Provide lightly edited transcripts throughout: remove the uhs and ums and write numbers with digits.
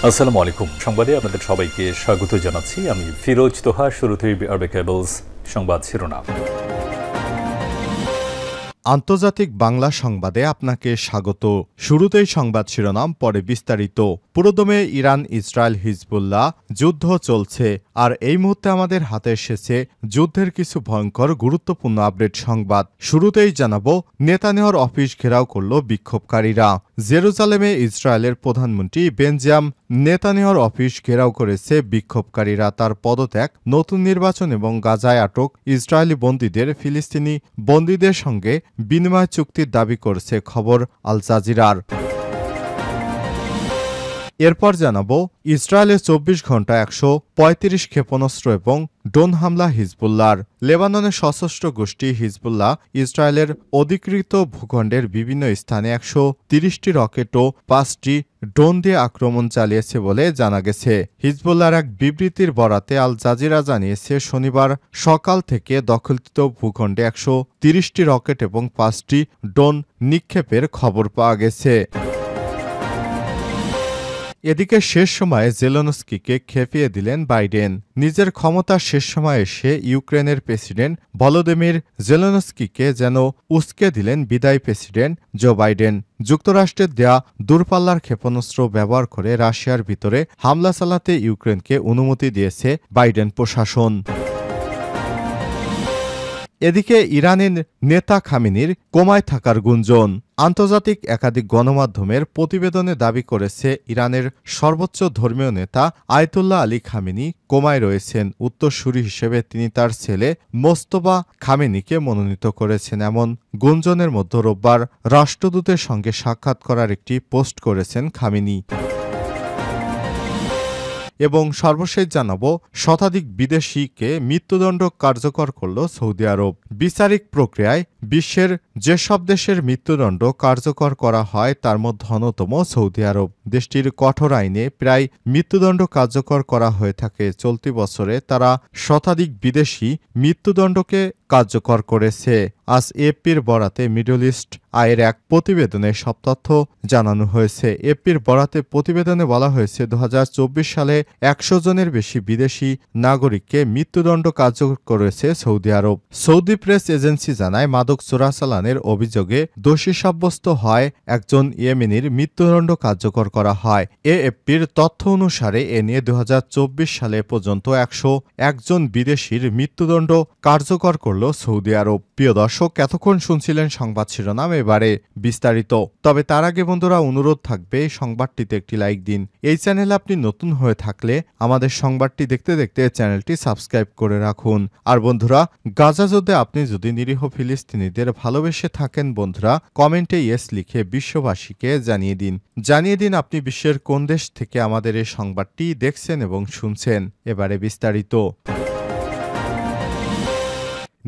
আসসালামু আলাইকুম। সংবাদে আপনাদের সবাইকে স্বাগত জানাচ্ছি। আমি ফিরোজ তোহা। শুরুতেই আরবে কেবলস সংবাদ শিরোনাম। আন্তর্জাতিক বাংলা সংবাদে আপনাকে স্বাগত। শুরুতেই সংবাদ শিরোনাম, পরে বিস্তারিত। পুরোদমে ইরান, ইসরায়েল, হিজবুল্লাহ যুদ্ধ চলছে, আর এই মুহূর্তে আমাদের হাতে এসেছে যুদ্ধের কিছু ভয়ঙ্কর গুরুত্বপূর্ণ আপডেট সংবাদ। শুরুতেই জানাবো, নেতানিয়াহুর অফিস ঘেরাও করল বিক্ষোভকারীরা। জেরুজালেমে ইসরায়েলের প্রধানমন্ত্রী বেঞ্জামিন নেতানিয়াহুর অফিস ঘেরাও করেছে বিক্ষোভকারীরা। তার পদত্যাগ, নতুন নির্বাচন এবং গাজায় আটক ইসরায়েলি বন্দীদের ফিলিস্তিনি বন্দীদের সঙ্গে বিনিময় চুক্তির দাবি করেছে খবর আল জাজিরার। এরপর জানাবো, ইসরায়েলের ২৪ ঘণ্টা ১৩৫ ক্ষেপণাস্ত্র এবং ড্রোন হামলা হিজবুল্লাহর। লেবাননের সশস্ত্র গোষ্ঠী হিজবুল্লাহ ইসরায়েলের অধিকৃত ভূখণ্ডের বিভিন্ন স্থানে ১৩০টি রকেট ও ৫টি ড্রোন দিয়ে আক্রমণ চালিয়েছে বলে জানা গেছে। হিজবুল্লাহর এক বিবৃতির বরাতে আল জাজিরা জানিয়েছে, শনিবার সকাল থেকে দখলকৃত ভূখণ্ডে ১৩০টি রকেট এবং ৫টি ড্রোন নিক্ষেপের খবর পাওয়া গেছে। এদিকে শেষ সময়ে জেলেনস্কিকে খেপিয়ে দিলেন বাইডেন। নিজের ক্ষমতার শেষ সময়ে এসে ইউক্রেনের প্রেসিডেন্ট ভলোদিমির জেলেনস্কিকে যেন উস্কে দিলেন বিদায়ী প্রেসিডেন্ট জো বাইডেন। যুক্তরাষ্ট্রের দেয়া দূরপাল্লার ক্ষেপণাস্ত্র ব্যবহার করে রাশিয়ার ভিতরে হামলা চালাতে ইউক্রেনকে অনুমতি দিয়েছে বাইডেন প্রশাসন। এদিকে ইরানের নেতা খামেনির কোমায় থাকার গুঞ্জন। আন্তর্জাতিক একাধিক গণমাধ্যমের প্রতিবেদনে দাবি করেছে, ইরানের সর্বোচ্চ ধর্মীয় নেতা আয়াতুল্লাহ আলী খামেনি কোমায় রয়েছেন। উত্তরসূরি হিসেবে তিনি তার ছেলে মোজতবা খামেনিকে মনোনীত করেছেন, এমন গুঞ্জনের মধ্যে রোববার রাষ্ট্রদূতের সঙ্গে সাক্ষাৎ করার একটি পোস্ট করেছেন খামেনি। এবং সর্বশেষ জানাবো, শতাধিক বিদেশিকে মৃত্যুদণ্ড কার্যকর করল সৌদি আরব। বিচারিক প্রক্রিয়ায় বিশ্বের যেসব দেশের মৃত্যুদণ্ড কার্যকর করা হয় তার মধ্যে অন্যতম সৌদি আরব। দেশটির কঠোর আইনে প্রায় মৃত্যুদণ্ড কার্যকর করা হয়ে থাকে। চলতি বছরে তারা শতাধিক বিদেশি মৃত্যুদণ্ডকে কার্যকর করেছে। আজ এপির বরাতে মিডল ইস্ট আয়ের এক প্রতিবেদনে সব তথ্য জানানো হয়েছে। এপির বরাতে প্রতিবেদনে বলা হয়েছে, ২০২৪ সালে ১০০ জনের বেশি বিদেশি নাগরিককে মৃত্যুদণ্ড কার্যকর করেছে সৌদি আরব। সৌদি প্রেস এজেন্সি জানায়, মাদক চোরাচালানের অভিযোগে দোষী সাব্যস্ত হয় একজন ইয়েমেনির মৃত্যুদণ্ড কার্যকর করা হয়। এএফপির তথ্য অনুসারে এ নিয়ে ২০২৪ সালে পর্যন্ত ১০১ জন বিদেশির মৃত্যুদণ্ড কার্যকর করল সৌদি আরব। প্রিয় দর্শক, এতক্ষণ শুনছিলেন সংবাদ শিরোনাম, এবারে বিস্তারিত। তবে তার আগে বন্ধুরা, অনুরোধ থাকবে সংবাদটিতে একটি লাইক দিন। এই চ্যানেলে আপনি নতুন হয়ে থাকলে আমাদের সংবাদটি দেখতে দেখতে চ্যানেলটি সাবস্ক্রাইব করে রাখুন। আর বন্ধুরা, গাজা যুদ্ধে আপনি যদি নিরীহ ফিলিস্তিনিদের ভালোবেসে থাকেন বন্ধুরা, কমেন্টে ইয়েস লিখে বিশ্ববাসীকে জানিয়ে দিন আপনি বিশ্বের কোন দেশ থেকে আমাদের এই সংবাদটি দেখছেন এবং শুনছেন। এবারে বিস্তারিত।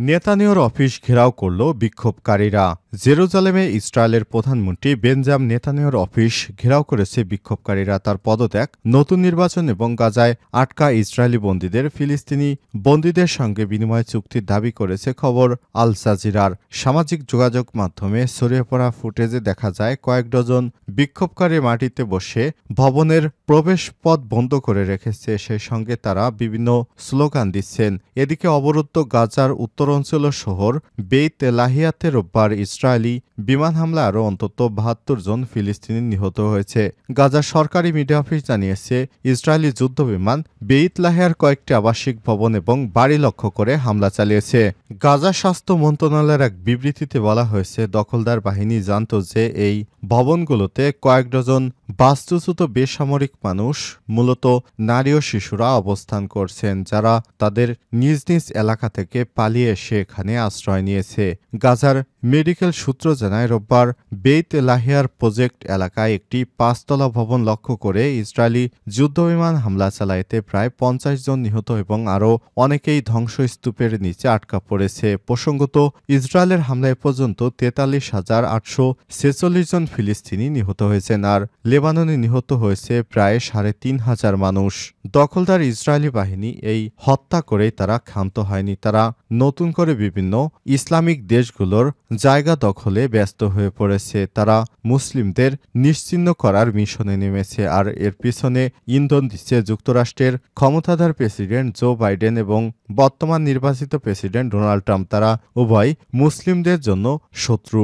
নেতানিয়াহুর অফিস ঘেরাও করল বিক্ষোভকারীরা। জেরুজালেমে ইসরায়েলের প্রধানমন্ত্রী বেঞ্জামিন নেতানিয়াহুর অফিস ঘেরাও করেছে বিক্ষোভকারীরা। তার পদত্যাগ, নতুন নির্বাচন এবং গাজায় আটকা ইসরায়েলি বন্দীদের ফিলিস্তিনি বন্দীদের সঙ্গে বিনিময় চুক্তির দাবি করেছে খবর আল জাজিরার। সামাজিক যোগাযোগ মাধ্যমে ছড়িয়ে পড়া ফুটেজে দেখা যায়, কয়েক ডজন বিক্ষোভকারী মাটিতে বসে ভবনের প্রবেশ পথ বন্ধ করে রেখেছে। সেই সঙ্গে তারা বিভিন্ন স্লোগান দিচ্ছেন। এদিকে অবরুদ্ধ গাজার উত্তরাঞ্চল শহর বেইত লাহিয়াতে রোববার ইসরায়েলি বিমান হামলা আরও অন্তত ৭২ জন ফিলিস্তিনি নিহত হয়েছে। গাজার সরকারি মিডিয়া অফিস জানিয়েছে, ইসরায়েলি যুদ্ধ বিমান বেইত লাহিয়ার কয়েকটি আবাসিক ভবন এবং বাড়ি লক্ষ্য করে হামলা চালিয়েছে। গাজা স্বাস্থ্য মন্ত্রণালয়ের এক বিবৃতিতে বলা হয়েছে, দখলদার বাহিনী জানত যে এই ভবনগুলোতে কয়েক ডজন বাস্তুচ্যুত বেসামরিক মানুষ, মূলত নারী ও শিশুরা অবস্থান করছেন, যারা তাদের নিজ নিজ এলাকা থেকে পালিয়ে এসে এখানে আশ্রয় নিয়েছে। গাজার মেডিকেল সূত্র জানায়, রোববার বেইত লাহিয়ার প্রজেক্ট এলাকায় একটি ৫তলা ভবন লক্ষ্য করে ইসরায়েলি যুদ্ধবিমান হামলা চালাইতে প্রায় ৫০ জন নিহত এবং আরও অনেকেই ধ্বংসস্তূপের নিচে আটকা পড়েছে। প্রসঙ্গত, ইসরায়েলের হামলায় পর্যন্ত ৪৩,৮৪৬ জন ফিলিস্তিনি নিহত হয়েছেন। আর লেবাননে নিহত হয়েছে প্রায় ৩,৫০০ মানুষ। দখলদার ইসরায়েলি বাহিনী এই হত্যা করেই তারা ক্ষান্ত হয়নি। তারা নতুন করে বিভিন্ন ইসলামিক দেশগুলোর জায়গা দখলে ব্যস্ত হয়ে পড়েছে। তারা মুসলিমদের নিশ্চিহ্ন করার মিশনে নেমেছে, আর এর পিছনে ইন্ধন দিচ্ছে যুক্তরাষ্ট্রের ক্ষমতাধর প্রেসিডেন্ট জো বাইডেন এবং বর্তমান নির্বাচিত প্রেসিডেন্ট ডোনাল্ড ট্রাম্প। তারা উভয় মুসলিমদের জন্য শত্রু।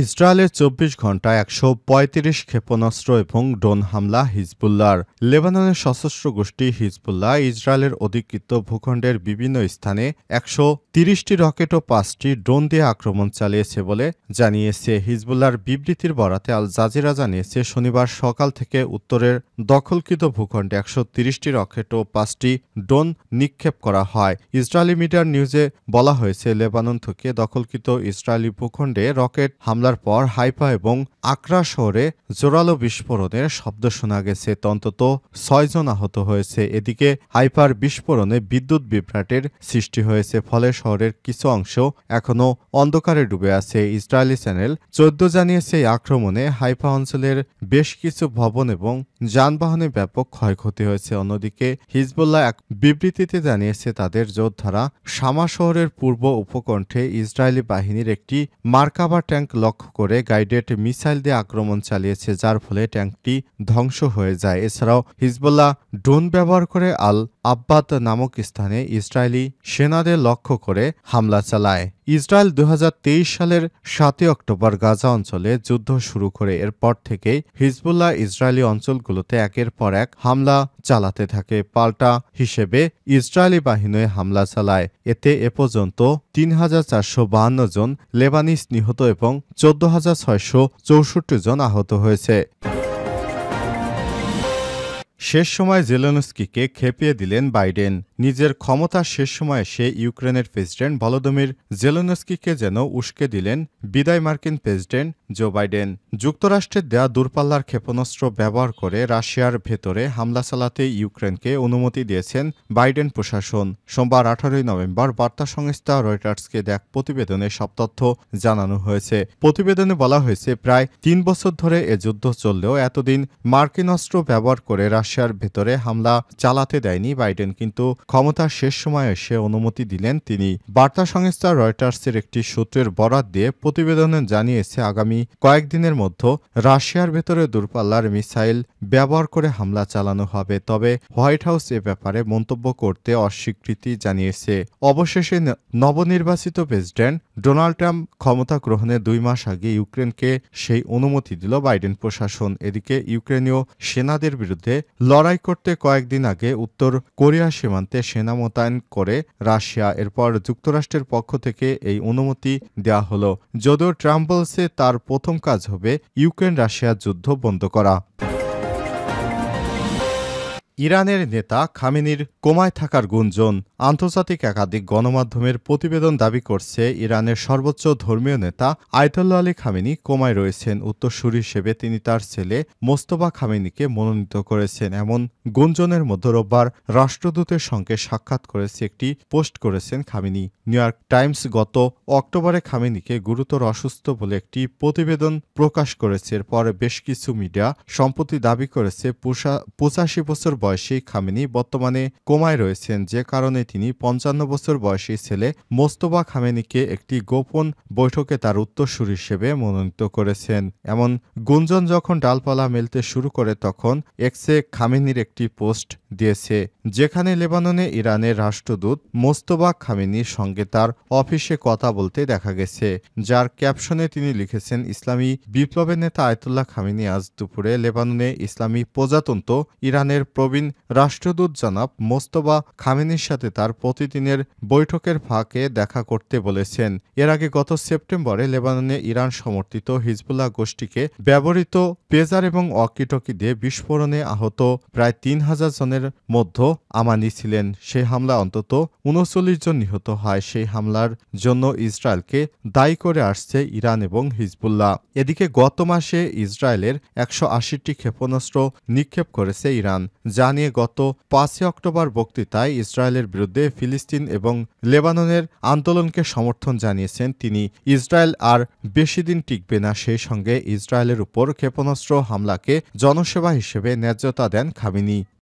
ইসরায়েলের ২৪ ঘণ্টায় ১৩৫ ক্ষেপণাস্ত্র এবং ড্রোন হামলা হিজবুল্লাহর। লেবাননের সশস্ত্র গোষ্ঠী হিজবুল্লাহ ইসরায়েলের অধিকৃত ভূখণ্ডের বিভিন্ন স্থানে ১৩০টি রকেট ও ৫টি ড্রোন দিয়ে আক্রমণ চালিয়েছে বলে জানিয়েছে। হিজবুল্লাহর বিবৃতির বরাতে আল জাজিরা জানিয়েছে, শনিবার সকাল থেকে উত্তরের দখলকৃত ভূখণ্ডে ১৩০টি রকেট ও ৫টি ড্রোন নিক্ষেপ করা হয়। ইসরায়েলি মিডিয়ার নিউজে বলা হয়েছে, লেবানন থেকে দখলকৃত ইসরায়েলি ভূখণ্ডে রকেট হামলার পর হাইফা এবং আকরা শহরে জোরালো বিস্ফোরণের শব্দ শোনা গেছে। অন্তত ৬ জন আহত হয়েছে। এদিকে হাইফার বিস্ফোরণে বিদ্যুৎ বিভ্রাটের সৃষ্টি হয়েছে, ফলে শহরের কিছু অংশ এখনও অন্ধকারে ডুবে আছে। ইসরায়েলি চ্যানেল ১৪ জানিয়েছে, এই আক্রমণে হাইফা অঞ্চলের বেশ কিছু ভবন এবং যানবাহনে ব্যাপক ক্ষয়ক্ষতি হয়েছে। অন্যদিকে হিজবুল্লাহ এক বিবৃতিতে জানিয়েছে, তাদের যোদ্ধারা শামা শহরের পূর্ব উপকণ্ঠে ইসরায়েলি বাহিনীর একটি মার্কাভা ট্যাঙ্ক লক্ষ্য করে গাইডেড মিসাইল দিয়ে আক্রমণ চালিয়েছে, যার ফলে ট্যাঙ্কটি ধ্বংস হয়ে যায়। এছাড়াও হিজবুল্লাহ ড্রোন ব্যবহার করে আল আব্বাদ নামক স্থানে ইসরায়েলি সেনাদের লক্ষ্য করে হামলা চালায়। ইসরায়েল ২০২৩ সালের ৭ অক্টোবর গাজা অঞ্চলে যুদ্ধ শুরু করে। এরপর থেকেই হিজবুল্লাহ ইসরায়েলি অঞ্চলগুলোতে একের পর এক হামলা চালাতে থাকে। পাল্টা হিসেবে ইসরায়েলি বাহিনী হামলা চালায়। এতে এ পর্যন্ত ৩,৪৫২ জন লেবানিজ নিহত এবং ১৪,৬৬৪ জন আহত হয়েছে। শেষ সময় জেলেনস্কিকে খেপিয়ে দিলেন বাইডেন। নিজের ক্ষমতার শেষ সময়ে এসে ইউক্রেনের প্রেসিডেন্ট ভলোদিমির জেলেনস্কিকে যেন উস্কে দিলেন বিদায় মার্কিন প্রেসিডেন্ট জো বাইডেন। যুক্তরাষ্ট্রের দেয়া দূরপাল্লার ক্ষেপণাস্ত্র ব্যবহার করে রাশিয়ার ভেতরে হামলা চালাতে ইউক্রেনকে অনুমতি দিয়েছেন বাইডেন প্রশাসন। সোমবার ১৮ নভেম্বর বার্তা সংস্থা রয়টার্সকে দেয়া প্রতিবেদনে সব তথ্য জানানো হয়েছে। প্রতিবেদনে বলা হয়েছে, প্রায় ৩ বছর ধরে এ যুদ্ধ চললেও এতদিন মার্কিন অস্ত্র ব্যবহার করে রাশিয়ার ভেতরে হামলা চালাতে দেয়নি বাইডেন, কিন্তু ক্ষমতার শেষ সময়ে এসে অনুমতি দিলেন তিনি। বার্তা সংস্থা রয়টার্সের একটি সূত্রের বরাত দিয়ে প্রতিবেদনে জানিয়েছে, আগামী কয়েকদিনের মধ্যে রাশিয়ার ভেতরে দূরপাল্লার মিসাইল ব্যবহার করে হামলা চালানো হবে। তবে হোয়াইট হাউস এ ব্যাপারে মন্তব্য করতে অস্বীকৃতি জানিয়েছে। অবশেষে নবনির্বাচিত প্রেসিডেন্ট ডোনাল্ড ট্রাম্প ক্ষমতা গ্রহণের ২ মাস আগে ইউক্রেনকে সেই অনুমতি দিল বাইডেন প্রশাসন। এদিকে ইউক্রেনীয় সেনাদের বিরুদ্ধে লড়াই করতে কয়েকদিন আগে উত্তর কোরিয়া সীমান্তে সেনা মোতায়েন করে রাশিয়া। এরপর যুক্তরাষ্ট্রের পক্ষ থেকে এই অনুমতি দেওয়া হলো। যদিও ট্রাম্প বলছে, তার প্রথম কাজ হবে ইউক্রেন রাশিয়া যুদ্ধ বন্ধ করা। ইরানের নেতা খামেনির কোমায় থাকার গুঞ্জন। আন্তর্জাতিক একাধিক গণমাধ্যমের প্রতিবেদন দাবি করছে, ইরানের সর্বোচ্চ ধর্মীয় নেতা আয়াতুল্লাহ আলী খামেনি কোমায় রয়েছেন। উত্তরসূরি হিসেবে তিনি তার ছেলে মোস্তফা খামেনিকে মনোনীত করেছেন। এমন গুঞ্জনের মধ্যে রোববার রাষ্ট্রদূতের সঙ্গে সাক্ষাৎ করেছে একটি পোস্ট করেছেন খামেনি। নিউ ইয়র্ক টাইমস গত অক্টোবরে খামেনিকে গুরুতর অসুস্থ বলে একটি প্রতিবেদন প্রকাশ করেছে। এরপর বেশ কিছু মিডিয়া সম্প্রতি দাবি করেছে ৮৫ বছর বয়সী খামেনি বর্তমানে কোমায় রয়েছেন, যে কারণে তিনি ৫৫ বছর বয়সী ছেলে মোস্তফা খামেনিকে একটি গোপন বৈঠকে তার উত্তরসূরি হিসেবে মনোনীত করেছেন। এমন গুঞ্জন যখন ডালপালা মেলতে শুরু করে, তখন এক্সে খামেনির একটি পোস্ট দিয়েছে, যেখানে লেবাননে ইরানের রাষ্ট্রদূত মোস্তফা খামেনির সঙ্গে তার অফিসে কথা বলতে দেখা গেছে, যার ক্যাপশনে তিনি লিখেছেন, ইসলামী বিপ্লবের নেতা আয়াতুল্লাহ খামেনি আজ দুপুরে লেবাননে ইসলামী প্রজাতন্ত্র ইরানের প্রবীণ রাষ্ট্রদূত জনাব মোস্তফা খামেনির সাথে তার প্রতিদিনের বৈঠকের ফাঁকে দেখা করতে বলেছেন। এর আগে গত সেপ্টেম্বরে লেবাননে ইরান সমর্থিত হিজবুল্লাহ গোষ্ঠীকে ব্যবহৃত পেজার এবং ওয়াকিটকি দিয়ে বিস্ফোরণে আহত প্রায় ৩,০০০ জনের মধ্যে আমানি ছিলেন। সেই হামলা অন্তত ৩৯ জন নিহত হয়। সেই হামলার জন্য ইসরায়েলকে দায়ী করে আসছে ইরান এবং হিজবুল্লাহ। এদিকে গত মাসে ইসরায়েলের ১৮০টি ক্ষেপণাস্ত্র নিক্ষেপ করেছে ইরান, যা জানিয়ে গত 5 অক্টোবর বক্তৃতায় ইসরায়েলের বিরুদ্ধে ফিলিস্তিন এবং লেবাননের আন্দোলনকে সমর্থন জানিয়েছেন তিনি। ইসরায়েল আর বেশি দিন টিকবে না, সেই সঙ্গে ইসরায়েলের উপর ক্ষেপণাস্ত্র হামলাকে জনসেবা হিসেবে ন্যায্যতা দেন খামেনি।